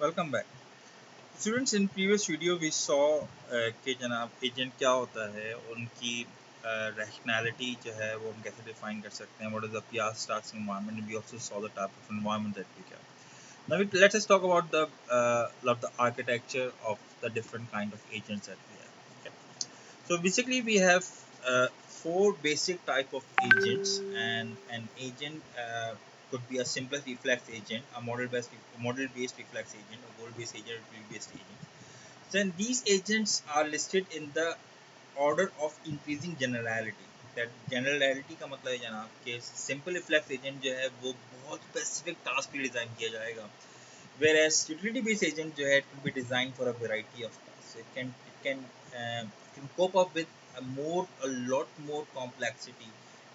Welcome back. Students, in previous video we saw कि जनाब agent क्या होता है, उनकी रैशनैलिटी जो है वो हम कैसे डिफाइन कर सकते हैं. What is the Piaget task environment, and we also saw the type of environment that we have. Now let us talk about the architecture of the different kind of agents that we have. Okay. So basically we have four basic type of agents, and an agent could be a simple reflex agent, a model based reflex agent, a goal based agent, a wheel based agent. Then these agents are listed in the order of increasing generality. That generality का मतलब है जनाब कि simple reflex agent जो है वो बहुत specific task के लिए डिज़ाइन किया जाएगा, whereas utility based agent जो है it will be designed for a variety of tasks. It can cope up with a lot more complexity,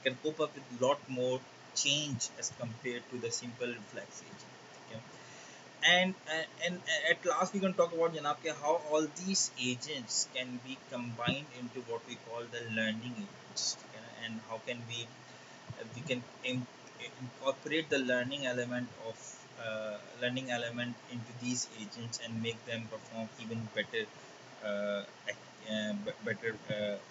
can cope up with lot more change as compared to the simple reflex agent. Okay. And at last we can talk about janab ke how all these agents can be combined into what we call the learning agents, okay? And how can we can incorporate the learning element into these agents and make them perform even better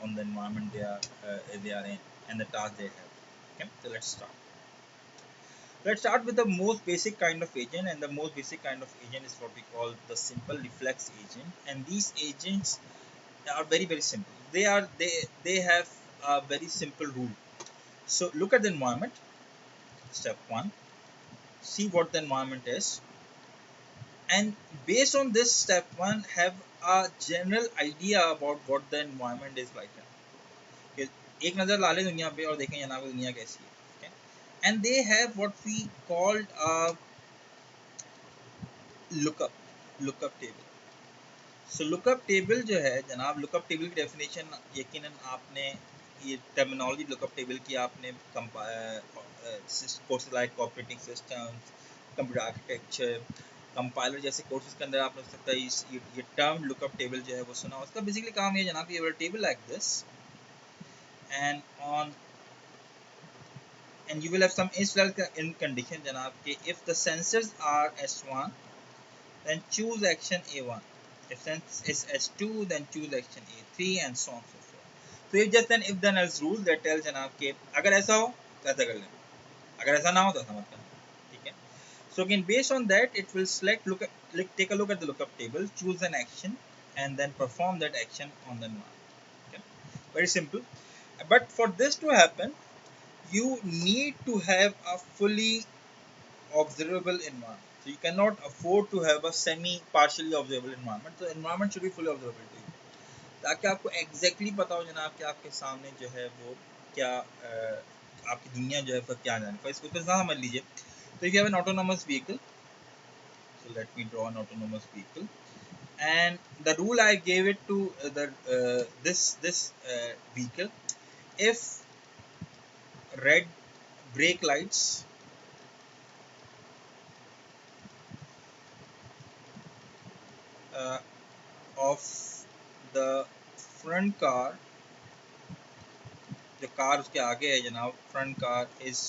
on the environment they are in and the task they have. Okay, so let's start with the most basic kind of agent, and the most basic kind of agent is what we call the simple reflex agent. And these agents are very simple. They have a very simple rule. So look at the environment. Step one, see what the environment is, and based on this step one, have a general idea about what the environment is like. एक नज़र ला लें दुनिया पे और देखें जनाब दुनिया कैसी है. Okay? And they have what we called a lookup table. So lookup table जो है जनाब, lookup table की definition यकीनन आपने ये terminology lookup table की आपने courses like operating systems, computer architecture, compiler जैसे courses के अंदर आपने हो सकता है ये term lookup table जो है वो सुना. उसका basically काम ये जनाब, ये table like this, and you will have some in condition janab कि if the sensors are S1 then choose action A1, if sense is S2 then choose action A3, and so on so forth. So if just an if then else rule that tells janab कि अगर ऐसा हो तो ऐसा कर लेना, अगर ऐसा ना हो तो ऐसा मत करना. ठीक है. So again based on that it will take a look at the lookup table, choose an action, and then perform that action on the environment. Okay. Very simple. But for this to happen you need to have a fully observable environment. So you cannot afford to have a partially observable environment. So environment should be fully observable to you, ताकि आपको exactly पता हो जनाब कि आपके सामने जो है वो क्या आपकी दुनिया जो है वो क्या जाने. For इसको समझ लीजिए. So if you have an autonomous vehicle, so let me draw an autonomous vehicle, and the rule I gave it to this vehicle: if red brake lights of the front car, जो car उसके आगे है जनाब, front car is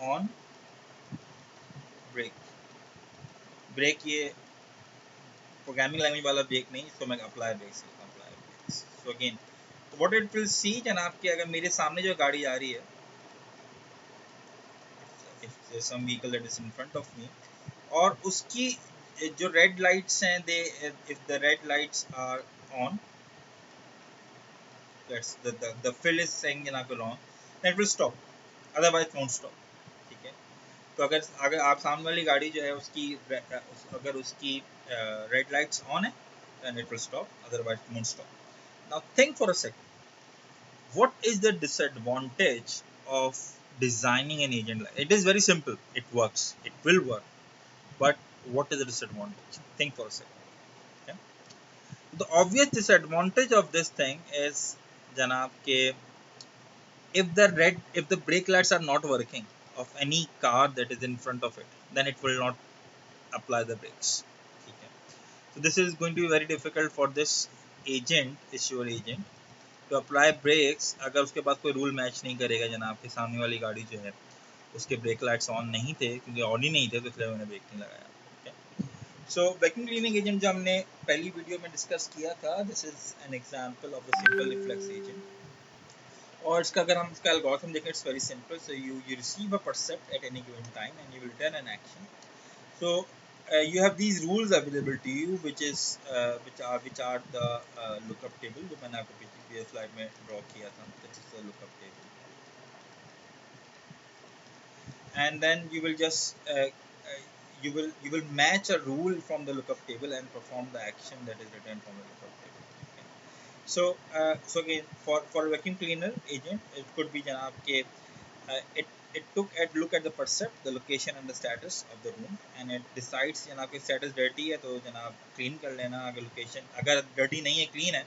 on brake ये programming language वाला break नहीं, इसको मैं apply brake. So again what it will see जनाब कि अगर मेरे सामने जो गाड़ी आ रही है, if some vehicle that is in front of me, और उसकी जो रेड लाइट्स हैं, दे if the red lights are on, that's the fill is saying जनाब wrong, then it will stop, otherwise won't stop. ठीक है. तो अगर आप सामने वाली गाड़ी जो है उसकी अगर उसकी रेड लाइट्स ऑन है then it will stop, otherwise it won't stop. Now think for a second, what is the disadvantage of designing an agent? It is very simple, it works, it will work, but what is the disadvantage? Think for a second. Okay? The obvious disadvantage of this thing is janab ke if the brake lights are not working of any car that is in front of it, then it will not apply the brakes. Okay. So this is going to be very difficult for this agent, issuer agent, to apply brakes अगर उसके पास कोई rule match नहीं करेगा जनाब के सामने वाली गाड़ी जो है उसके ब्रेक लाइट्स ऑन नहीं थे, क्योंकि ऑन ही नहीं थे, तो इसलिए मैंने ब्रेक नहीं लगाया। सो वैक्यूम क्लीनिंग एजेंट जो हमने पहली वीडियो में डिस्कस किया था, this is an example of the simple reflex agent. और इसका अगर हम इसका एल्गोरिथम देखें, it's very simple. So you receive a percept at any given time and you will return an action. So you have these rules available to you, which are the lookup table जो मैंने आपको पिछली slide में draw किया था, that is the lookup table, and then you will just you will match a rule from the lookup table and perform the action that is written from the lookup table. Okay. So again, for a vacuum cleaner agent, it could be जनाब के it took a look at the percept, the location and the status of the room, and it decides जनाब कि status dirty है तो जनाब clean कर लेना, अगर location अगर dirty नहीं है, clean है,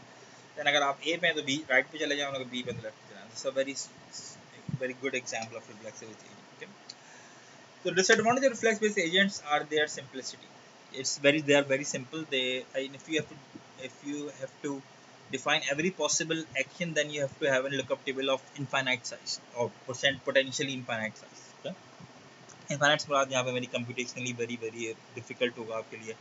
then अगर आप A पे हैं तो B right पे चले जाओ, अगर B पे तो left पे जाना। It's a very good example of reflexive agent. Okay. The disadvantage of reflex-based agents are their simplicity. They are very simple. If you have to define every possible action, then you have to have a lookup table of infinite size or potentially infinite size. Okay? Infinite से मुराद यहाँ पे मेरी computationally very difficult होगा आपके लिए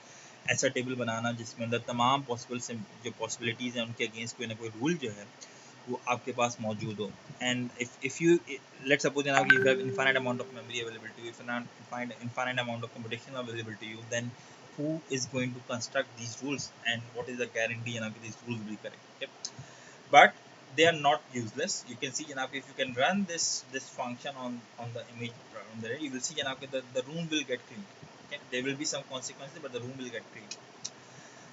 ऐसा table बनाना जिसमें अंदर तमाम जो possibilities हैं उनके against कोई ना कोई rule जो है वो आपके पास मौजूद हो। And if you let's suppose जनाब कि you have infinite amount of memory available to you, infinite amount of computation available to you, then who is going to construct these rules and what is the guarantee जनाब कि these rules will be correct? Okay, but they are not useless. You can see जनाब if you can run this function on the image on the, you will see जनाब कि the room will get cleaned. Okay, there will be some consequences but the room will get cleaned.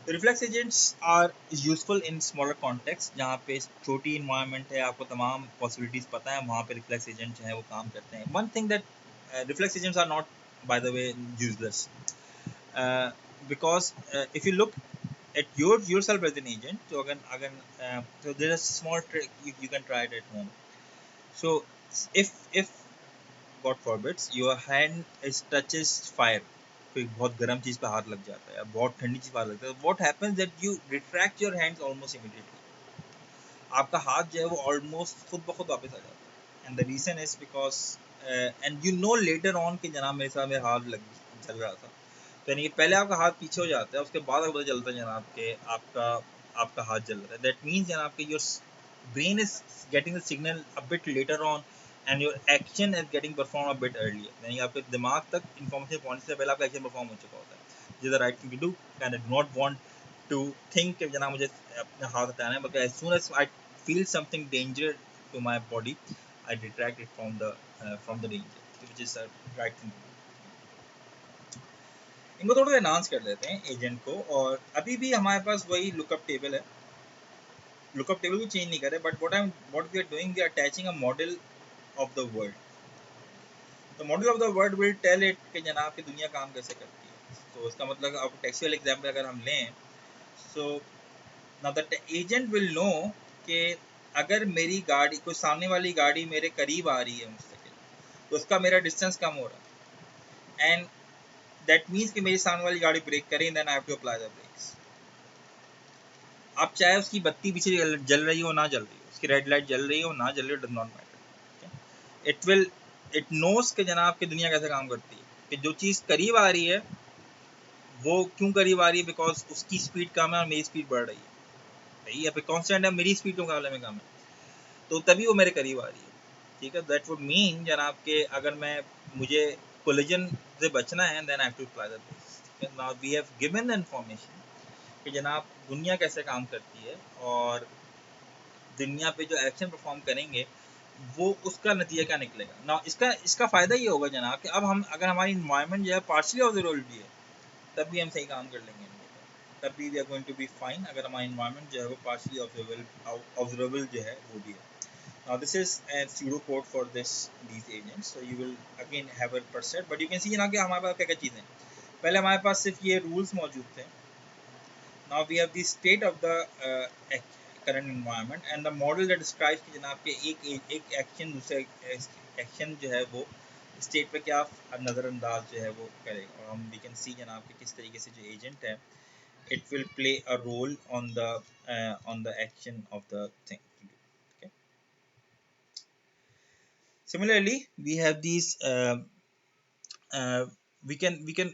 The reflex agents are useful in smaller context, जहाँ पे छोटी environment है, आपको तमाम possibilities पता है, वहाँ पे reflex agent जो है वो काम करते हैं। One thing that reflex agents are not, by the way, useless, uh, because if you look at yourself as an agent, so again so there is a small trick you can try it at home. So if God forbids your hand is touches fire, कोई बहुत गर्म चीज पे हाथ लग जाता है या बहुत ठंडी चीज पे हाथ लगता है, what happens that you retract your hands almost immediately. आपका हाथ जो है वो almost खुद ब खुद वापस आ जाता है, and the reason is because and you know later on कि जनाब मेरे साथ मेरा हाथ लग चल रहा था, तो यानी कि पहले आपका हाथ पीछे हो जाता है, उसके बाद आपको पता चलता है जनाब के आपका हाथ जल रहा है। दैट मीन्स जनाब के your brain is getting the signal a bit later on and your action is getting performed a bit earlier, यानी आपके दिमाग तक information पहुंचने से पहले आपका एक्शन परफॉर्म हो चुका होता है। This is the right thing to do and I do not want to think कि जना मुझे अपना हाथ हटाना है, but as soon as I feel something danger to my body, I detract it from the danger, which is the right thing to do. इनको थोड़ा सा एनहांस कर लेते हैं एजेंट को, और अभी भी हमारे पास वही लुकअप टेबल है, लुकअप टेबल को चेंज नहीं करे, but what we are doing, we are attaching a model of the world. The model of the world will tell it कि जनाब की दुनिया काम कैसे करती है। तो इसका मतलब आप टेक्सुअल एग्जांपल अगर हम लें, so now the agent will know कि अगर मेरी गाड़ी, कोई सामने वाली गाड़ी मेरे करीब आ रही है मुस्तकिल, तो उसका मेरा डिस्टेंस कम हो रहा है, एंड दैट मीन्स कि मेरी सामने वाली गाड़ी ब्रेक करें, then I have to apply the brakes. आप चाहे उसकी बत्ती पीछे जल रही हो ना जल रही हो, उसकी रेड लाइट जल रही हो ना जल रही हो, does not matter. It knows कि जनाब की दुनिया कैसे काम करती है, कि जो चीज़ करीब आ रही है वो क्यों करीब आ रही है, बिकॉज उसकी स्पीड कम है और मेरी स्पीड बढ़ रही है, सही है, कांस्टेंट है, मेरी स्पीड के मुकाबले में कम है, तो तभी वो मेरे करीब आ रही है। ठीक है, दैट वुड मीन जनाब के अगर मुझे कोलिजन से बचना है, then I have to apply the brakes. Now we have given the information कि जनाब दुनिया कैसे काम करती है, और दुनिया पे जो एक्शन परफॉर्म करेंगे वो उसका नतीजा क्या निकलेगा ना। इसका फ़ायदा ये होगा जनाब कि अब हम अगर हमारी इन्वायरमेंट जो है पार्शली ऑब्जर्वेबल भी है, तब भी हम सही काम कर लेंगे, तब भी we are going to be fine, अगर हमारी इन्वायरमेंट जो है वो पार्शली ऑब्जर्वेबल जो है वो भी है। Now this is a pseudo code for these agents, so you will again have a percent, but you can see ना कि हमारे पास क्या क्या चीज़ें, पहले हमारे पास सिर्फ ये रूल्स मौजूद थे। Now we have the state of the current environment and the model that describes कि जनाब के एक एक्शन दूसरे एक्शन जो है वो स्टेट पे क्या नज़रअंदाज जो है वो करेगा, और हम वी कैन सी जनाब के किस तरीके से जो एजेंट है it will play a role on the action of the thing. Okay. Similarly, we have these uh, we can